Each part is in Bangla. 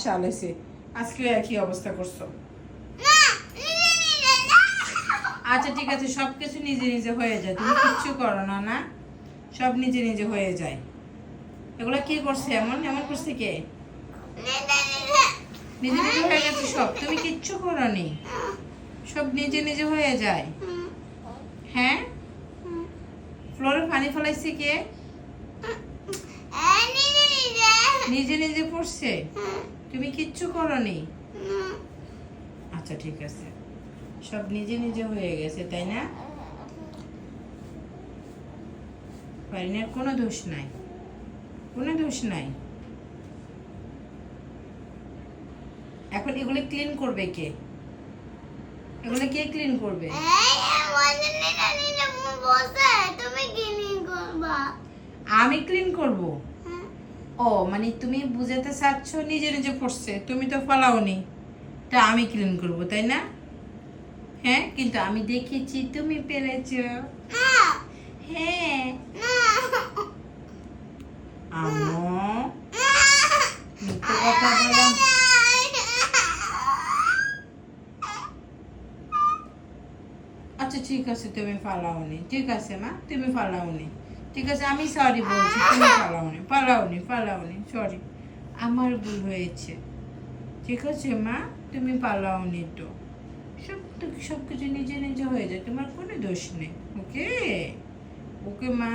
চালেছে আজকে একই অবস্থা করছো। আচ্ছা ঠিক আছে, সবকিছু নিজে নিজে হয়ে যায়, তুমি কিচ্ছু করো না। না, সব নিজে নিজে হয়ে যায়। এগুলা কি করছে? এমন এমন করছে কে? নিজে নিজে হয়ে গেছে সব, তুমি কিচ্ছু করোনি, সব নিজে নিজে হয়ে যায়। হ্যাঁ, ফ্লোরে পানি ফেলাইছে কে? নিজে নিজে পড়ছে, তুমি কিচ্ছু করোনি। আচ্ছা ঠিক আছে, সব নিজে নিজে হয়ে গেছে, তাই না? পারিনার কোনো দোষ নাই, কোনো দোষ নাই। এখন এগুলো ক্লিন করবে কে? এগুলো কে ক্লিন করবে? আমি ক্লিন করব? ও মানে তুমি বুঝাতে চাচ্ছ নিজে নিজে পড়ছে, তুমি তো ফলাওনি, তা আমি ক্লিন করব, তাই না? হ্যাঁ, কিন্তু আমি দেখেছি তুমি পেরেছো। হ্যাঁ আম্মু, মিথ্যে কথা বললাম। আচ্ছা ঠিক আছে, তুমি ফালাওনি, ঠিক আছে মা, তুমি ফালাওনি, ঠিক আছে, আমি সরি বলছি, তুমি ফালাওনি, ফালাওনি, ফালাওনি, সরি, আমার ভুল হয়েছে, ঠিক আছে মা, তুমি পালাওনি তো। সব কিছু নিজে নিজে হয়ে যায়, তোমার কোনো দোষ নেই। ওকে, ওকে মা।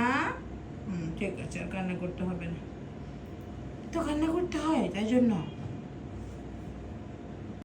ঠিক আছে, আর কান্না করতে হবে না, তো কান্না করতে হয় তাই জন্য।